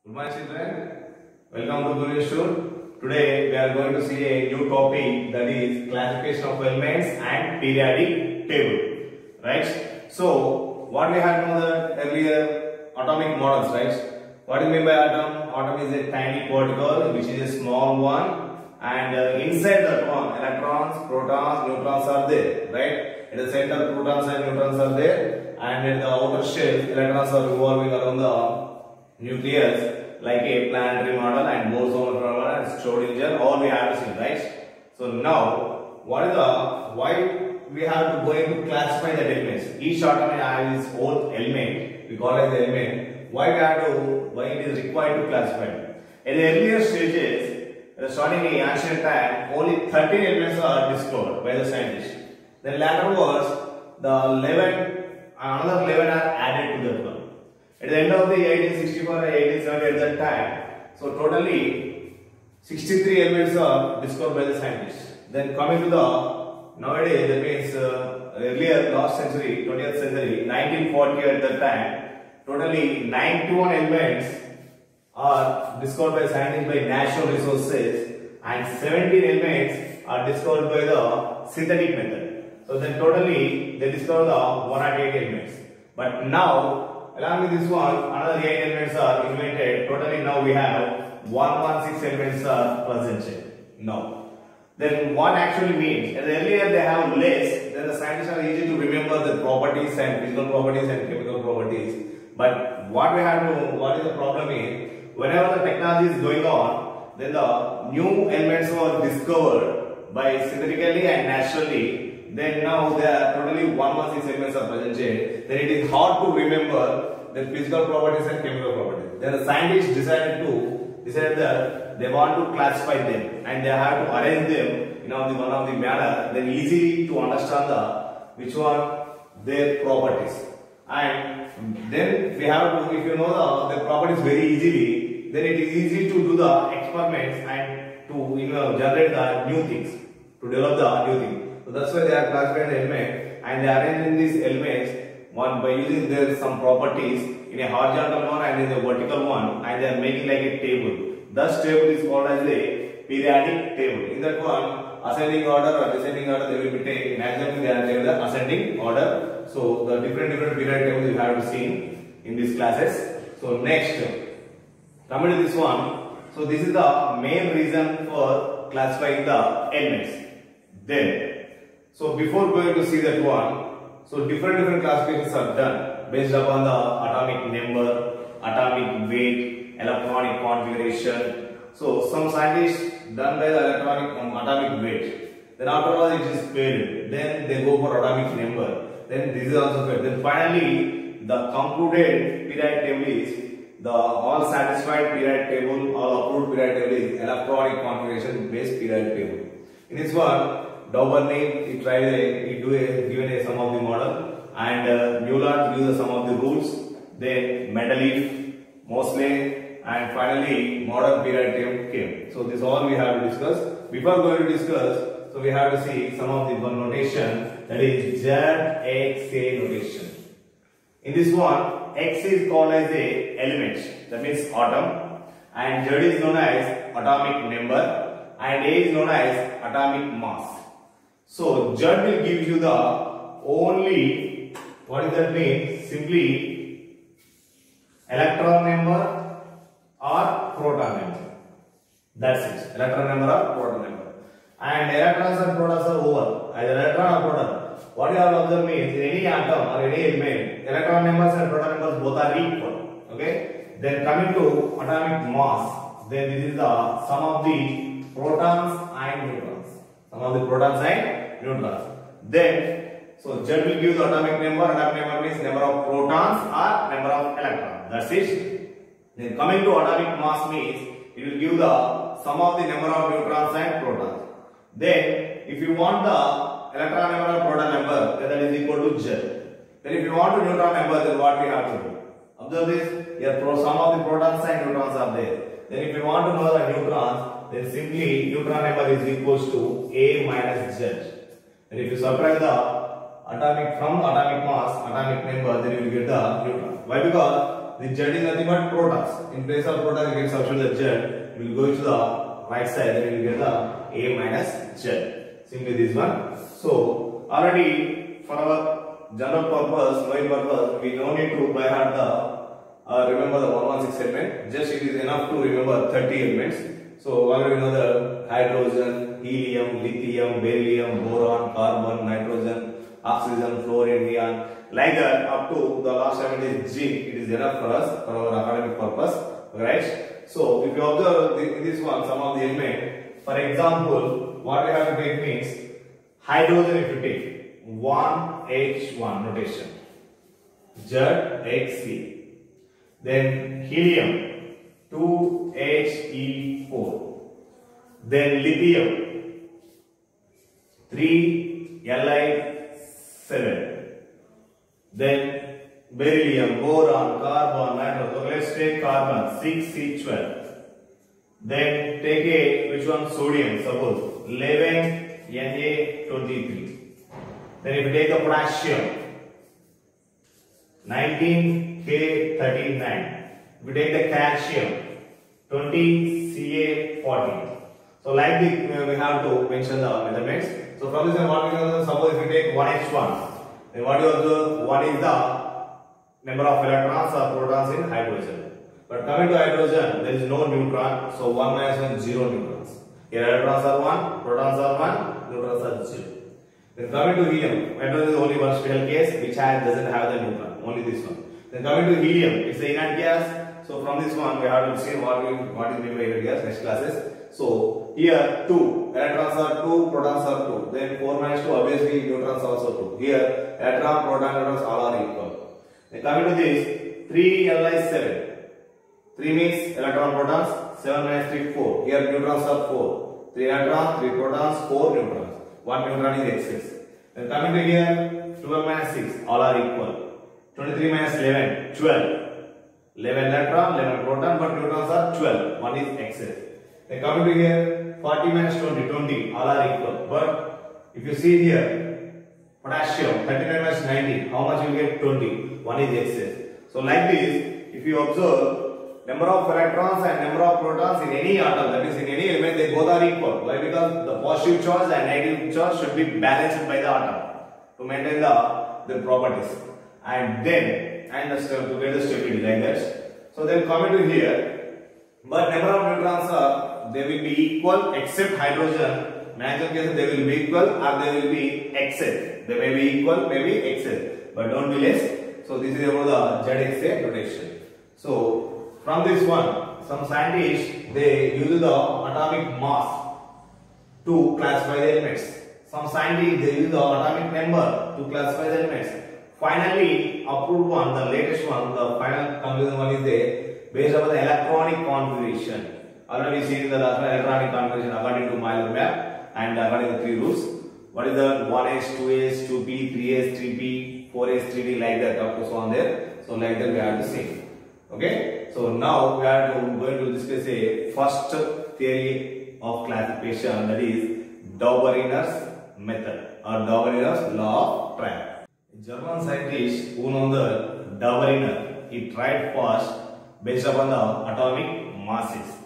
Good morning, children. Welcome to Guru Institute. Today we are going to see a new topic, that is classification of elements and periodic table. Right? So, what we had known that earlier, atomic models, right? What do you mean by atom? Atom is a tiny particle which is a small one, and inside that one, electrons, protons, neutrons are there, right? At the center, protons and neutrons are there, and in the outer shell, electrons are revolving around the nucleus like a planetary model and boson model and Schrodinger, all we have seen, right? So now, why we have to go into classify the elements? Each atom has its own element, we call it the element. Why it is required to classify? In the earlier stages, starting in ancient time, only 13 elements are discovered by the scientists. Then later was another 11 are added to that one. At the end of the 1864 and 1870 at that time, so totally 63 elements are discovered by the scientists. Then coming to the nowadays, that means earlier last century, 20th century, 1940 at that time, totally 91 elements are discovered by scientists by natural resources, and 17 elements are discovered by the synthetic method. So then totally they discovered the 108 elements. But now, along with this one, another 8 elements are invented. Totally now we have 116 elements are presented. Now, then what actually means? As earlier they have less, then the scientists are easy to remember the properties and physical properties and chemical properties. But what is the problem is, whenever the technology is going on, then the new elements were discovered by synthetically and naturally. Then now there are totally 116 elements are presented. Then it is hard to remember the physical properties and chemical properties. Then the scientists decided that they want to classify them and they have to arrange them in one of the manner, then easy to understand which one their properties. And then we have to, if you know the properties very easily, then it is easy to do the experiments and to generate the new things, to develop the new things. So that's why they are classifying the element, and they are arranging these elements one by using their some properties in a horizontal one and in a vertical one, and they are making like a table. Thus table is called as a periodic table. In that one, ascending order or descending order they will be taken. Maximum they are taking the ascending order. So the different periodic tables you have to see in these classes. So next, coming to this one. So this is the main reason for classifying the elements. Then, so before going to see that one, so different classifications are done based upon the atomic number, atomic weight, electronic configuration. So some scientists done by the atomic weight. Then after all it is failed. Then they go for atomic number. Then this is also failed. Then finally the concluded periodic table is the all satisfied periodic table, all approved periodic table is electronic configuration based periodic table. In this one, Daubernin given some of the model, and Newland used some of the rules. Then Mendeleev, Moseley, and finally modern periodic table came. So this all we have to discuss. Before going to discuss, so we have to see some of the notation, that is ZXA notation. In this one, X is called as a element, that means atom, and Z is known as atomic number, and A is known as atomic mass. So Z will give you the only, what does that mean? Simply electron number or proton number. That's it. Electron number or proton number. And electrons and protons are over. Either electron or proton. What you have to observe means in any atom or any element, electron numbers and proton numbers both are equal. Okay. Then coming to atomic mass, then this is the sum of the protons and neutrons. Sum of the protons and neutrons. Then, so Z will give the atomic number. Atomic number means number of protons or number of electrons. That's it. Then coming to atomic mass means it will give the sum of the number of neutrons and protons. Then, if you want the electron number or proton number, then that is equal to Z. Then if you want the neutron number, then what we have to do? Observe this. Here, sum of the protons and neutrons are there. Then if you want to know the neutrons, then simply neutron number is equals to A minus Z. And if you subtract the atomic from atomic mass, atomic number, then you will get the neutron. Why? Because the Z is nothing but protons. In place of protons, you can substitute the Z. We will go to the right side, then we will get the A minus Z. Simply this one. So already for our general purpose, knowing purpose, we don't need to by heart the remember the 116 element. Just it is enough to remember 30 elements. So already we know the hydrogen, helium, lithium, beryllium, boron, carbon, nitrogen, oxygen, fluorine, neon. Like that up to the last element is zinc. It is enough for us for our academic purpose, right? So if you observe in this one some of the element, for example, what we have to take means hydrogen. If you take 1H1 notation, ZHC. Then helium 2He4. Then lithium 3Li7. Then beryllium, boron, carbon, nitrogen. So let's take carbon 6C12. Then take a which one? Sodium. Suppose 11Na23. Then if you take the potassium 19K39. We take the calcium 20Ca14. So like this we have to mention the measurements. So from this what we know, suppose if we take 1H1, then what you observe, what is the number of electrons or protons in hydrogen. But coming to hydrogen, there is no neutron, so 1 minus 1 0 neutrons. Here electrons are 1, protons are 1, neutrons are 0. Then coming to helium, hydrogen is only one special case which doesn't have the neutron, only this one. Then coming to helium, it's the inert gas. So from this one we have to see what is meant by inert gas next classes. So here 2 electrons are 2, protons are 2. Then 4 minus 2 obviously neutrons also 2. Here electron, proton, neutrons all are equal. Then coming to this 3Li7. 3 means electron, protons. 7 minus 3 4. Here neutrons are 4. 3 electrons, 3 protons, 4 neutrons. 1 neutron is excess. Then coming to here 12 minus 6 all are equal. 23 minus 11 12. 11 electron, 11 proton, but neutrons are 12. 1 is excess. Then coming to here 40 minus 20 20 all are equal. But if you see here potassium 39 minus 90, how much you get? 20. 1 is excess. So like this, if you observe number of electrons and number of protons in any atom, that is in any element, they both are equal. Why? Because the positive charge and negative charge should be balanced by the atom to maintain the properties. And then to get the stability like that. So then coming to here, but number of neutrons are, they will be equal except hydrogen. Maximum cases they will be equal or they will be excess. They may be equal, may be excess, but don't be less. So this is about the ZXA notation. So from this one, some scientists they use the atomic mass to classify the elements. Some scientists they use the atomic number to classify the elements. Finally, approved one, the latest one, the final conclusion one is based upon the electronic configuration. Already seen in the last one, electronic configuration according to Euler map and according to 3 rules. What is the 1s, 2s, 2p, 3s, 3p, 4s, 3d, like that, of course, on there. So like that we have to see. Okay. So now we are going to discuss a first theory of classification, that is Dauberiner's method or Dauberiner's law of triad. German scientist who know the Dauberiner, he tried first based upon the atomic masses.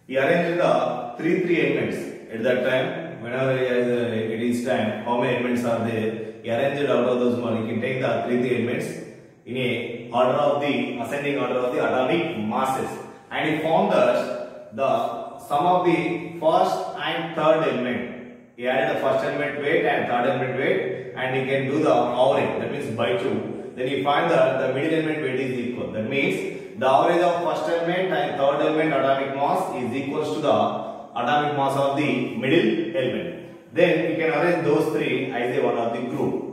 He arranged the three elements at that time. Whenever it is time, how many elements are there? He arranged out of those one. He can take the three elements in a order of the ascending order of the atomic masses, and he found that the sum of the first and third element. He added the first element weight and third element weight, and he can do the average, that means by 2. Then he find that the middle element weight is equal. That means the average of first element and third element atomic mass is equals to the atomic mass of the middle element. Then we can arrange those three as a one of the group.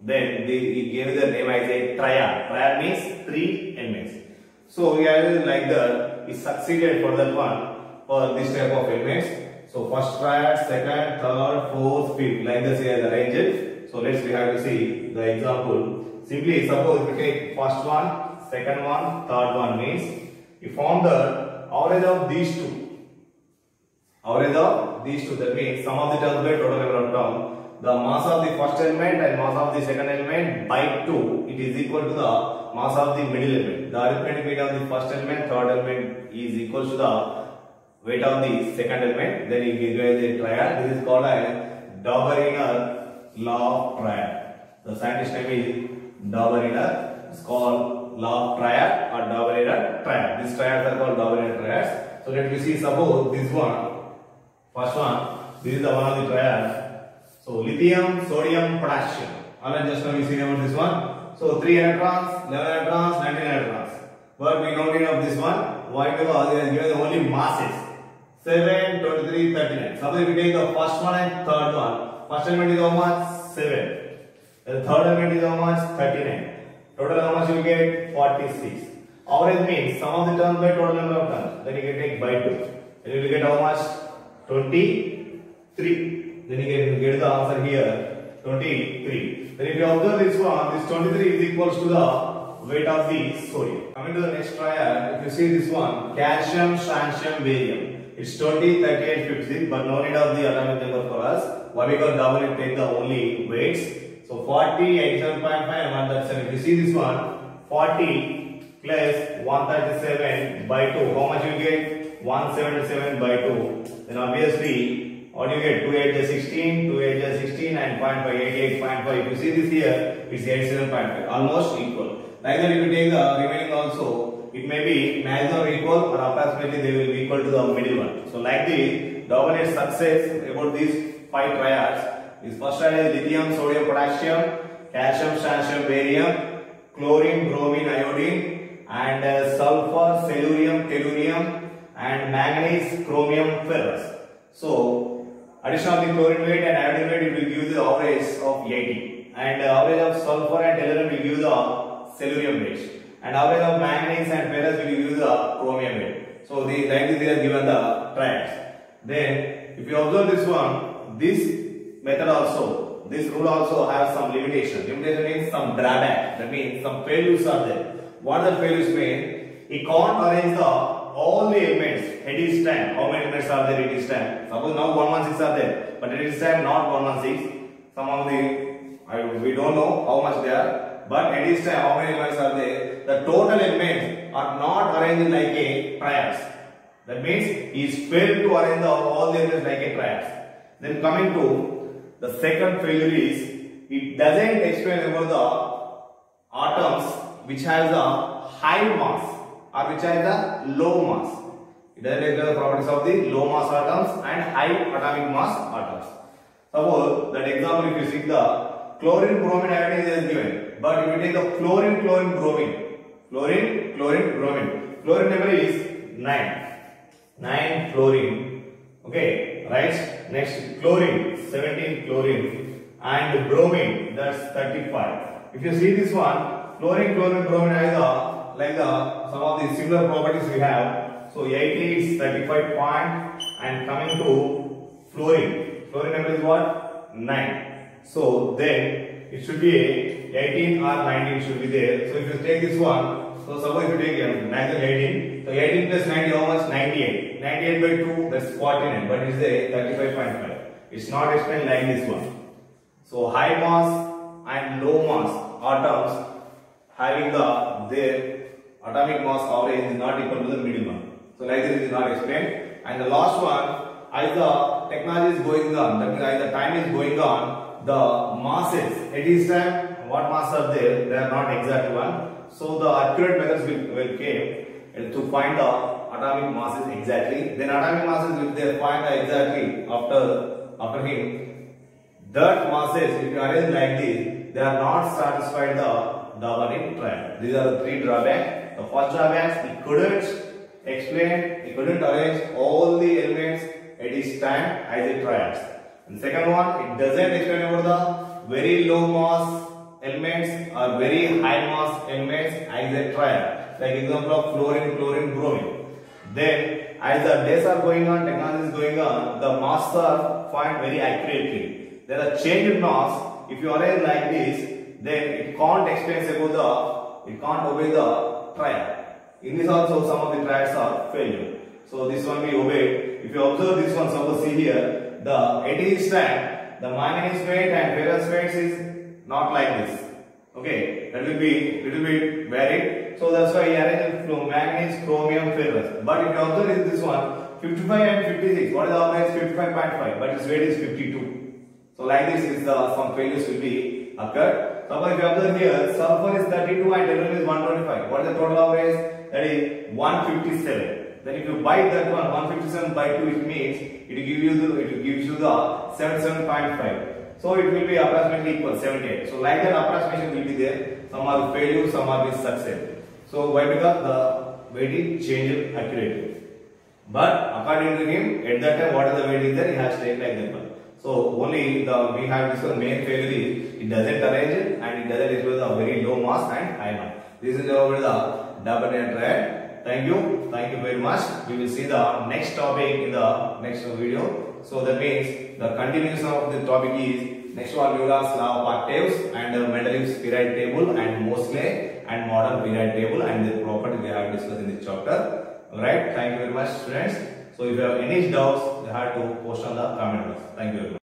Then he gave the name as a triad. Triad means 3 elements. So he arranged like that. He succeeded for that one for this type of elements. So first triad, second, third, fourth, fifth, like this he has arranged it. So we have to see the example. Simply suppose if we take first one, second one, third one, means he found the average of these two. Average of these two, that means sum of the terms by total number of terms. the mass of the first element and mass of the second element by 2, it is equal to the mass of the middle element. The arithmetic weight of the first element, third element is equal to the weight of the second element. Then you give a triad. This is called a Dauber-Inner law of triad. The scientist name is Dauber-Inner. It's called law of triad or Dauber-Inner triad. These triads are called Dauber-Inner triads. So let me see. Suppose this one, first one. This is the one of the triad. So lithium, sodium, potassium. Alright, just now we see about this one. So 3 electrons, 11 electrons, 19 electrons. But we don't need of this one. Why? Because they are given only masses. 7, 23, 39. Suppose if we take the first one and third one. First element is how much? 7. The third element is how much? 39. Total how much you will get? 46. Average means sum of the terms by total number of terms. Then you can take by 2. Then you will get how much? 23. Then you can get the answer here, 23. Then if you observe this one, this 23 is equals to the weight of the sodium. Coming to the next triad, if you see this one, calcium, strontium, barium. It's 20, 38, 56, but no need of the atomic number for us. Why? Because double it take the only weights. So 40, 87.5 and 137. If you see this one, 40 plus 137 by 2. How much you get? 177 by 2. Then obviously, what do you get? 2 8 is 16, 2 8 is 16 and 0.5, 88.5. If you see this here, it's 87.5. Almost equal. Like that, if you take the remaining also, it may be maximum equal or approximately they will be equal to the middle one. So like this, the overall success about these 5 triads is first triad is lithium, sodium, potassium, calcium, strontium, barium, chlorine, bromine, iodine, and sulfur, silurium, tellurium, and manganese, chromium, ferrous. So addition of the chlorine weight and iodine weight, it will give the average of 80, and average of sulfur and tellurium will give the silurium weight, and average of manganese and ferrous will give the chromium weight. So like this they are given the triads. Then if you observe this one, this method also, this rule also has some limitation. Limitation means some drawback. That means some failures are there. What the failures mean? It can't arrange all the elements at each time. How many elements are there at each time? Suppose now 116 are there, but at each time not 116. Some of the we don't know how much they are, but at each time how many elements are there? The total elements are not arranged like a triads. That means he is failed to arrange all the elements like a triads. Then coming to the second failure is it doesn't explain about the atoms which has a high mass or which has a low mass. It doesn't explain the properties of the low mass atoms and high atomic mass atoms. Suppose that example, if you see the chlorine, bromine, iodine is given, but if you take the fluorine, chlorine, bromine, fluorine, chlorine, bromine, fluorine number is 9 fluorine, okay, right? Next chlorine, 17 chlorine, and bromine, that's 35. If you see this one, fluorine, chlorine, bromine has like some of the similar properties we have. So 80 is 35 point, and coming to fluorine number is what? 9. So then it should be 18 or 19 should be there. So if you take this one, so suppose if you take maximum 18, so 18 plus 90 how much? 98. 98 by 2, that's 49, but it's a 35.5. It's not explained like this one. So high mass and low mass atoms having their atomic mass average is not equal to the middle one. So like this is not explained. And the last one, as the technology is going on, that means as the time is going on, the masses at each time, what masses are there, they are not exact one. So the accurate methods will came to find the atomic masses exactly. Then atomic masses, if they find exactly after him, that masses, if you arrange like this, they are not satisfied the Dauber-Inner triad. These are the 3 drawbacks. The first drawback, he couldn't explain, he couldn't arrange all the elements at each time as a triads. And second one, it doesn't explain about the very low mass elements or very high mass elements as a triad. Like example of fluorine, chlorine, bromine. Then as the days are going on, technology is going on, the masses are found very accurately. There are change in mass. If you arrange like this, then it can't explain about it can't obey the triad. In this also some of the triads are failure. So this one we obeyed. If you observe this one, suppose see here, at each time the manganese weight and ferrous weights is not like this. Okay, that will be little bit varied. So that's why he arranged from manganese, chromium, ferrous. But if you observe this one, 55 and 56. What is the average? 55.5, but its weight is 52. So like this is the some failures will be occurred. Suppose if you observe here, sulfur is 32 and tellurium is 125. What is the total average? That is 157. Then if you bite that one, 157 by 2, it means it gives you the 77.5. So it will be approximately equal 78. So like that approximation will be there. Some are failure, some are with success. So why? Because the weight is changed accurately. But according to him, at that time, what is the weight is there, he has taken like that one. So only we have this one main failure is it doesn't arrange it and it doesn't display the very low mass and high mass. This is over the double tetrahedral. Thank you very much. We will see the next topic in the next video. So that means the continuation of the topic is next one Euler's law of octaves and Mendeleev's periodic table and Moseley and modern periodic table and the property we have discussed in this chapter. Alright, thank you very much students. So if you have any doubts, you have to post on the comment box. Thank you very much.